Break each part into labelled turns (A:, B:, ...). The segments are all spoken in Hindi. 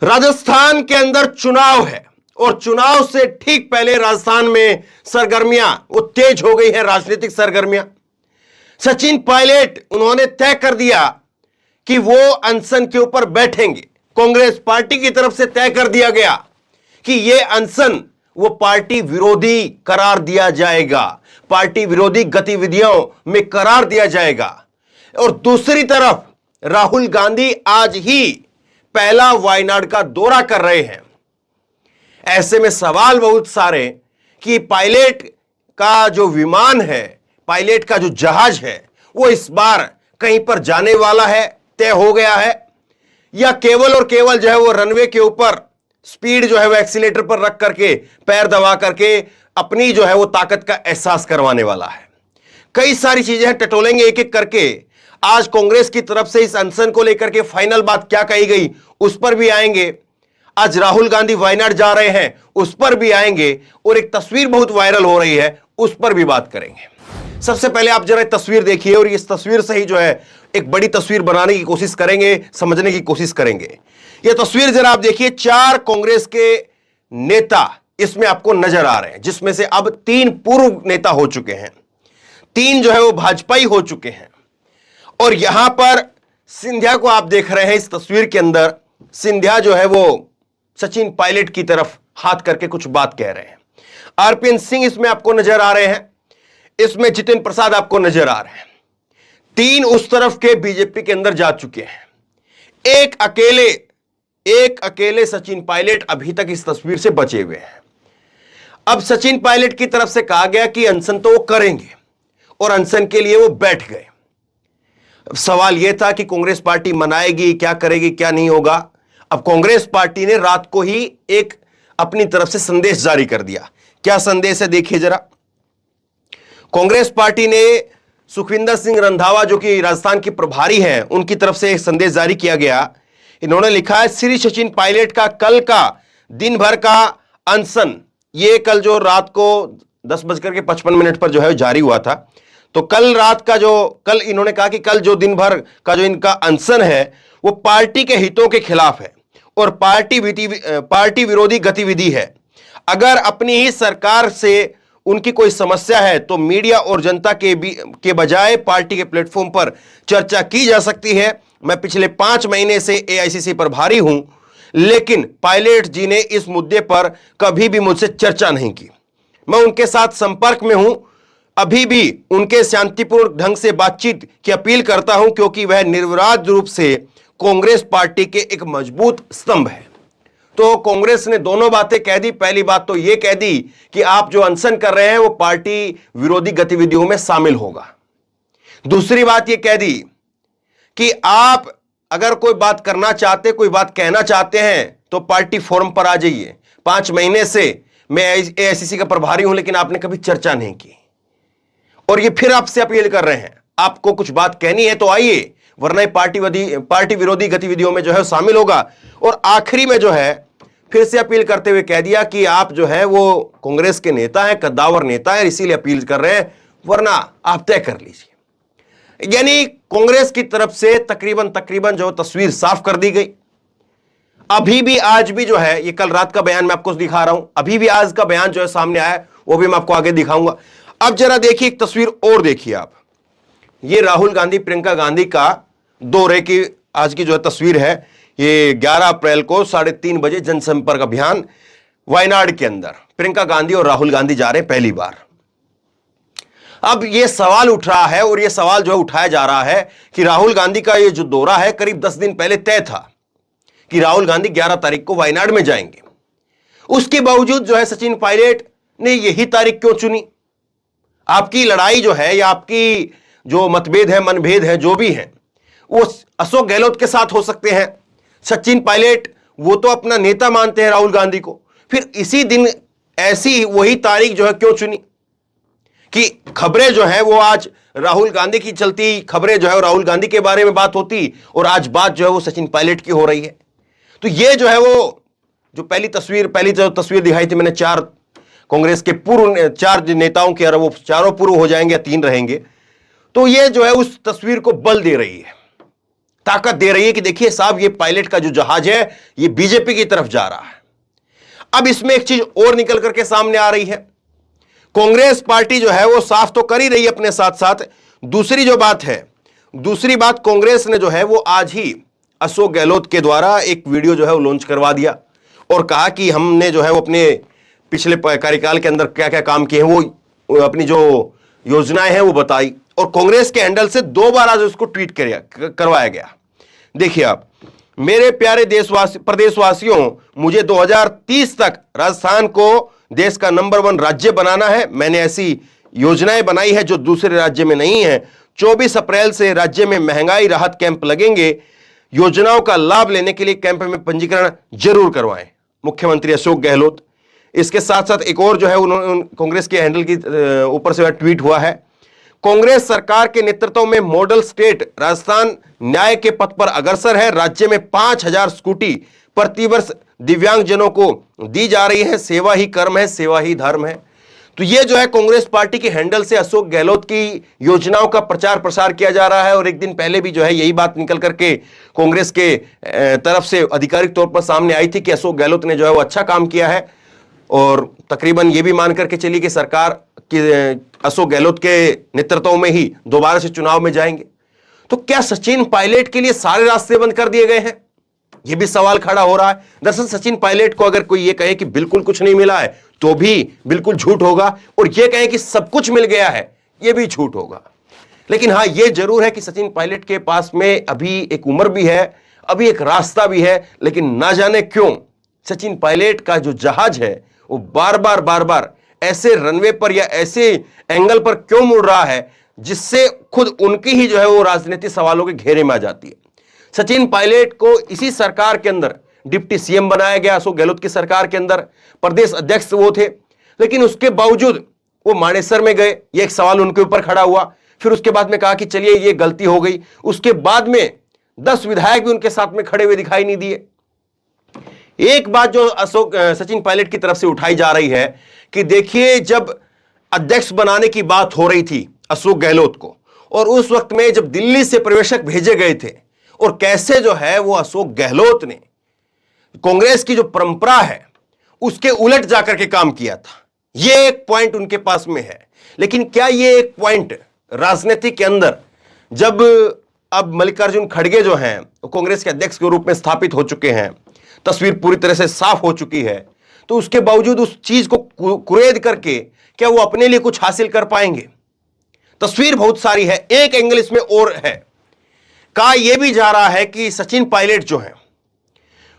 A: राजस्थान के अंदर चुनाव है और चुनाव से ठीक पहले राजस्थान में सरगर्मियां वो तेज हो गई हैं, राजनीतिक सरगर्मियां। सचिन पायलट उन्होंने तय कर दिया कि वो अनशन के ऊपर बैठेंगे। कांग्रेस पार्टी की तरफ से तय कर दिया गया कि ये अनशन वो पार्टी विरोधी करार दिया जाएगा, पार्टी विरोधी गतिविधियों में करार दिया जाएगा। और दूसरी तरफ राहुल गांधी आज ही पहला वायनाड का दौरा कर रहे हैं। ऐसे में सवाल बहुत सारे कि पायलट का जो विमान है, पायलट का जो जहाज है, वो इस बार कहीं पर जाने वाला है, तय हो गया है, या केवल और केवल जो है वो रनवे के ऊपर स्पीड जो है वो एक्सीलेटर पर रख करके पैर दबा करके अपनी जो है वो ताकत का एहसास करवाने वाला है। कई सारी चीजें हैं, टटोलेंगे एक एक करके। आज कांग्रेस की तरफ से इस अनशन को लेकर के फाइनल बात क्या कही गई उस पर भी आएंगे। आज राहुल गांधी वायनाड जा रहे हैं उस पर भी आएंगे, और एक तस्वीर बहुत वायरल हो रही है उस पर भी बात करेंगे। सबसे पहले आप जरा तस्वीर देखिए और इस तस्वीर से ही जो है एक बड़ी तस्वीर बनाने की कोशिश करेंगे, समझने की कोशिश करेंगे। यह तस्वीर जरा आप देखिए, 4 कांग्रेस के नेता इसमें आपको नजर आ रहे हैं, जिसमें से अब 3 पूर्व नेता हो चुके हैं, 3 जो है वो भाजपाई हो चुके हैं। और यहां पर सिंधिया को आप देख रहे हैं इस तस्वीर के अंदर। सिंधिया जो है वो सचिन पायलट की तरफ हाथ करके कुछ बात कह रहे हैं। आरपीएन सिंह इसमें आपको नजर आ रहे हैं, इसमें जितिन प्रसाद आपको नजर आ रहे हैं। 3 उस तरफ के बीजेपी के अंदर जा चुके हैं। एक अकेले सचिन पायलट अभी तक इस तस्वीर से बचे हुए हैं। अब सचिन पायलट की तरफ से कहा गया कि अनशन तो वो करेंगे और अनशन के लिए वो बैठ गए। सवाल यह था कि कांग्रेस पार्टी मनाएगी, क्या करेगी, क्या नहीं होगा। अब कांग्रेस पार्टी ने रात को ही एक अपनी तरफ से संदेश जारी कर दिया। क्या संदेश है देखिए जरा। कांग्रेस पार्टी ने सुखविंदर सिंह रंधावा जो कि राजस्थान के प्रभारी हैं, उनकी तरफ से एक संदेश जारी किया गया। इन्होंने लिखा है, श्री सचिन पायलट का कल का दिन भर का अनशन, ये कल जो रात को 10:55 पर जो है जारी हुआ था। तो कल रात का कल इन्होंने कहा कि कल जो दिन भर का जो इनका अनशन है वो पार्टी के हितों के खिलाफ है और पार्टी विरोधी गतिविधि है। अगर अपनी ही सरकार से उनकी कोई समस्या है तो मीडिया और जनता के बजाय पार्टी के प्लेटफॉर्म पर चर्चा की जा सकती है। मैं पिछले 5 महीने से एआईसीसी प्रभारी हूं, लेकिन पायलट जी ने इस मुद्दे पर कभी भी मुझसे चर्चा नहीं की। मैं उनके साथ संपर्क में हूं, अभी भी उनके शांतिपूर्ण ढंग से बातचीत की अपील करता हूं, क्योंकि वह निर्विवाद रूप से कांग्रेस पार्टी के एक मजबूत स्तंभ है। तो कांग्रेस ने दोनों बातें कह दी। पहली बात तो यह कह दी कि आप जो अनशन कर रहे हैं वो पार्टी विरोधी गतिविधियों में शामिल होगा। दूसरी बात यह कह दी कि आप अगर कोई बात करना चाहते, कोई बात कहना चाहते हैं तो पार्टी फोरम पर आ जाइए। 5 महीने से मैं एआईसीसी का प्रभारी हूं, लेकिन आपने कभी चर्चा नहीं की, और ये फिर आपसे अपील कर रहे हैं, आपको कुछ बात कहनी है तो आइए, वरना पार्टी विरोधी गतिविधियों में जो है शामिल होगा। और आखिरी में जो है फिर से अपील करते हुए कह दिया कि आप जो है वो कांग्रेस के नेता हैं, कद्दावर नेता हैं, इसीलिए अपील कर रहे हैं, वरना आप तय कर लीजिए। यानी कांग्रेस की तरफ से तकरीबन जो तस्वीर साफ कर दी गई। अभी भी आज भी जो है, ये कल रात का बयान मैं आपको दिखा रहा हूं, अभी भी आज का बयान जो है सामने आया है, वो भी मैं आपको आगे दिखाऊंगा। अब जरा देखिए एक तस्वीर और देखिए आप। ये राहुल गांधी प्रियंका गांधी का दौरे की आज की जो है तस्वीर है। ये 11 अप्रैल को 3:30 बजे जनसंपर्क अभियान वायनाड के अंदर प्रियंका गांधी और राहुल गांधी जा रहे हैं पहली बार। अब ये सवाल उठ रहा है, और ये सवाल जो है उठाया जा रहा है कि राहुल गांधी का ये जो दौरा है करीब 10 दिन पहले तय था कि राहुल गांधी 11 तारीख को वायनाड में जाएंगे। उसके बावजूद जो है सचिन पायलट ने यही तारीख क्यों चुनी? आपकी लड़ाई जो है या आपकी जो मतभेद है, मनभेद है, जो भी है, वो अशोक गहलोत के साथ हो सकते हैं। सचिन पायलट वो तो अपना नेता मानते हैं राहुल गांधी को, फिर इसी दिन ऐसी वही तारीख जो है क्यों चुनी? कि खबरें जो है वो आज राहुल गांधी की चलती, खबरें जो है राहुल गांधी के बारे में बात होती, और आज बात जो है वो सचिन पायलट की हो रही है। तो ये जो है वो जो पहली जो तस्वीर दिखाई थी मैंने, 4 कांग्रेस के पूर्व 4 नेताओं के, अगर वो चारों पूर्व हो जाएंगे या 3 रहेंगे, तो ये जो है उस तस्वीर को बल दे रही है। ताकत दे रही है कि देखिए साहब, ये पायलट का जो जहाज है ये बीजेपी की तरफ जा रहा है। अब इसमें एक चीज और निकल करके सामने आ रही है। कांग्रेस पार्टी जो है वो साफ तो कर ही रही है अपने साथ साथ, दूसरी जो बात है, दूसरी बात कांग्रेस ने जो है वो आज ही अशोक गहलोत के द्वारा एक वीडियो जो है वो लॉन्च करवा दिया और कहा कि हमने जो है वो अपने पिछले कार्यकाल के अंदर क्या क्या काम किए हैं, वो अपनी जो योजनाएं हैं वो बताई। और कांग्रेस के हैंडल से 2 बार आज उसको ट्वीट करवाया गया। देखिए आप, मेरे प्यारे प्रदेशवासियों, मुझे 2030 तक राजस्थान को देश का नंबर 1 राज्य बनाना है। मैंने ऐसी योजनाएं बनाई है जो दूसरे राज्य में नहीं है। 24 अप्रैल से राज्य में महंगाई राहत कैंप लगेंगे। योजनाओं का लाभ लेने के लिए कैंप में पंजीकरण जरूर करवाएं, मुख्यमंत्री अशोक गहलोत। इसके साथ साथ एक और जो है उन्होंने कांग्रेस के हैंडल की ऊपर से ट्वीट हुआ है, कांग्रेस सरकार के नेतृत्व में मॉडल स्टेट राजस्थान न्याय के पथ पर अग्रसर है। राज्य में 5000 स्कूटी प्रतिवर्ष दिव्यांगजनों को दी जा रही है। सेवा ही कर्म है, सेवा ही धर्म है। तो ये जो है कांग्रेस पार्टी के हैंडल से अशोक गहलोत की योजनाओं का प्रचार प्रसार किया जा रहा है। और एक दिन पहले भी जो है यही बात निकल करके कांग्रेस के तरफ से आधिकारिक तौर पर सामने आई थी कि अशोक गहलोत ने जो है वो अच्छा काम किया है। और तकरीबन ये भी मान करके चली कि सरकार की अशोक गहलोत के नेतृत्व में ही दोबारा से चुनाव में जाएंगे। तो क्या सचिन पायलट के लिए सारे रास्ते बंद कर दिए गए हैं? यह भी सवाल खड़ा हो रहा है। दरअसल सचिन पायलट को अगर कोई ये कहे कि बिल्कुल कुछ नहीं मिला है तो भी बिल्कुल झूठ होगा, और ये कहे कि सब कुछ मिल गया है यह भी झूठ होगा। लेकिन हां, यह जरूर है कि सचिन पायलट के पास में अभी एक उम्र भी है, अभी एक रास्ता भी है। लेकिन ना जाने क्यों सचिन पायलट का जो जहाज है वो बार बार ऐसे रनवे पर या ऐसे एंगल पर क्यों मुड़ रहा है जिससे खुद उनकी ही जो है वो राजनीतिक सवालों के घेरे में आ जाती है। सचिन पायलट को इसी सरकार के अंदर डिप्टी सीएम बनाया गया, अशोक गहलोत की सरकार के अंदर प्रदेश अध्यक्ष वो थे, लेकिन उसके बावजूद वो मानेसर में गए, ये एक सवाल उनके ऊपर खड़ा हुआ। फिर उसके बाद में कहा कि चलिए ये गलती हो गई। उसके बाद में 10 विधायक भी उनके साथ में खड़े हुए दिखाई नहीं दिए। एक बात जो सचिन पायलट की तरफ से उठाई जा रही है कि देखिए, जब अध्यक्ष बनाने की बात हो रही थी अशोक गहलोत को, और उस वक्त में जब दिल्ली से पर्यवेक्षक भेजे गए थे, और कैसे जो है वो अशोक गहलोत ने कांग्रेस की जो परंपरा है उसके उलट जाकर के काम किया था। ये एक पॉइंट उनके पास में है। लेकिन क्या ये एक पॉइंट राजनीति के अंदर, जब अब मल्लिकार्जुन खड़गे जो हैं कांग्रेस के अध्यक्ष के रूप में स्थापित हो चुके हैं, तस्वीर पूरी तरह से साफ हो चुकी है, तो उसके बावजूद उस चीज को कुरेद करके क्या वो अपने लिए कुछ हासिल कर पाएंगे? तस्वीर बहुत सारी है। एक एंगल इसमें और है, कहा यह भी जा रहा है कि सचिन पायलट जो है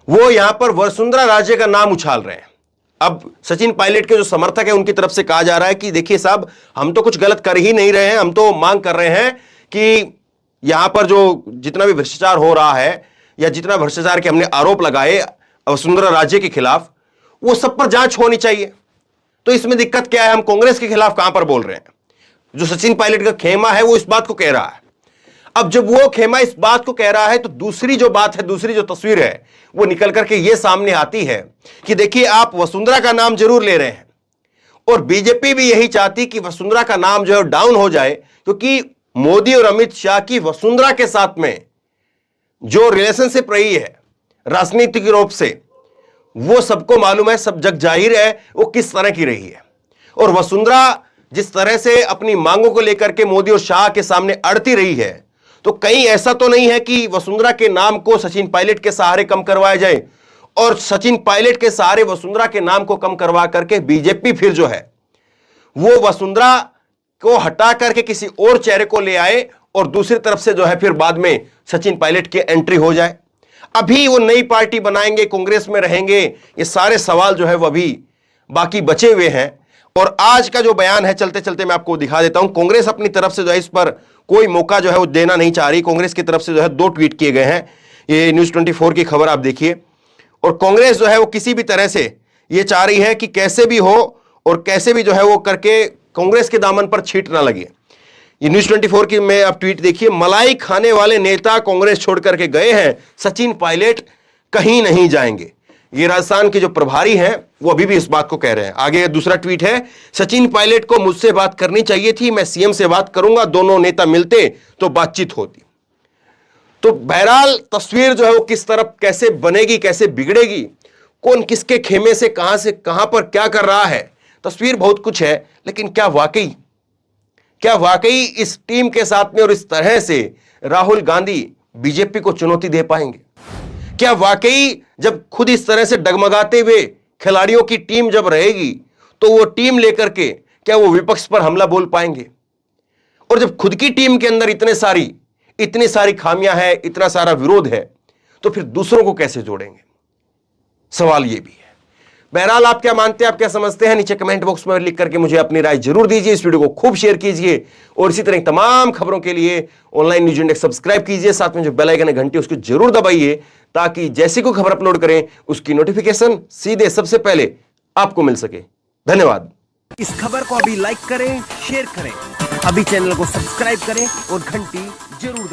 A: वो यहां पर वसुंधरा राजे का नाम उछाल रहे हैं। अब सचिन पायलट के जो समर्थक है उनकी तरफ से कहा जा रहा है कि देखिए साहब, हम तो कुछ गलत कर ही नहीं रहे हैं, हम तो मांग कर रहे हैं कि यहां पर जो जितना भी भ्रष्टाचार हो रहा है या जितना भ्रष्टाचार के हमने आरोप लगाए वसुंधरा राजे के खिलाफ, वो सब पर जांच होनी चाहिए। तो इसमें दिक्कत क्या है? हम कांग्रेस के खिलाफ कहां पर बोल रहे हैं? जो सचिन पायलट का खेमा है वो इस बात को कह रहा है। अब जब वो खेमा इस बात को कह रहा है तो दूसरी जो बात है, दूसरी जो तस्वीर है वो निकल करके ये सामने आती है कि देखिए, आप वसुंधरा का नाम जरूर ले रहे हैं और बीजेपी भी यही चाहती कि वसुंधरा का नाम जो है डाउन हो जाए, क्योंकि मोदी और अमित शाह की वसुंधरा के साथ में जो रिलेशनशिप रही है राजनीतिक रूप से, वो सबको मालूम है, सब जग जाहिर है वो किस तरह की रही है। और वसुंधरा जिस तरह से अपनी मांगों को लेकर के मोदी और शाह के सामने अड़ती रही है, तो कहीं ऐसा तो नहीं है कि वसुंधरा के नाम को सचिन पायलट के सहारे कम करवाया जाए और सचिन पायलट के सहारे वसुंधरा के नाम को कम करवा करके बीजेपी फिर जो है वो वसुंधरा को हटा करके किसी और चेहरे को ले आए और दूसरी तरफ से जो है फिर बाद में सचिन पायलट की एंट्री हो जाए। अभी वो नई पार्टी बनाएंगे, कांग्रेस में रहेंगे, ये सारे सवाल जो है वो अभी बाकी बचे हुए हैं। और आज का जो बयान है, चलते चलते मैं आपको दिखा देता हूं। कांग्रेस अपनी तरफ से जो है इस पर कोई मौका जो है वो देना नहीं चाह रही। कांग्रेस की तरफ से जो है 2 ट्वीट किए गए हैं। ये न्यूज़ 24 की खबर आप देखिए। और कांग्रेस जो है वो किसी भी तरह से ये चाह रही है कि कैसे भी हो और कैसे भी जो है वो करके कांग्रेस के दामन पर छींट ना लगे। ये न्यूज़ 24 की में आप ट्वीट देखिए, मलाई खाने वाले नेता कांग्रेस छोड़ करके गए हैं, सचिन पायलट कहीं नहीं जाएंगे। ये राजस्थान के जो प्रभारी हैं वो अभी भी इस बात को कह रहे हैं। आगे दूसरा ट्वीट है, सचिन पायलट को मुझसे बात करनी चाहिए थी, मैं सीएम से बात करूंगा, दोनों नेता मिलते तो बातचीत होती। तो बहरहाल तस्वीर जो है वो किस तरफ कैसे बनेगी, कैसे बिगड़ेगी, कौन किसके खेमे से कहां पर क्या कर रहा है, तस्वीर बहुत कुछ है। लेकिन क्या वाकई इस टीम के साथ में और इस तरह से राहुल गांधी बीजेपी को चुनौती दे पाएंगे? क्या वाकई जब खुद इस तरह से डगमगाते हुए खिलाड़ियों की टीम जब रहेगी तो वो टीम लेकर के क्या वो विपक्ष पर हमला बोल पाएंगे? और जब खुद की टीम के अंदर इतनी सारी खामियां हैं, इतना सारा विरोध है, तो फिर दूसरों को कैसे जोड़ेंगे? सवाल यह भी है। बहरहाल आप क्या मानते हैं, आप क्या समझते हैं, नीचे कमेंट बॉक्स में लिख करके मुझे अपनी राय जरूर दीजिए। इस वीडियो को खूब शेयर कीजिए और इसी तरह तमाम खबरों के लिए ऑनलाइन न्यूज इंडेक्स सब्सक्राइब कीजिए। साथ में जो बेल आइकन है घंटी उसको जरूर दबाइए ताकि जैसी कोई खबर अपलोड करें उसकी नोटिफिकेशन सीधे सबसे पहले आपको मिल सके। धन्यवाद।
B: इस खबर को अभी लाइक करें, शेयर करें, अभी चैनल को सब्सक्राइब करें और घंटी जरूर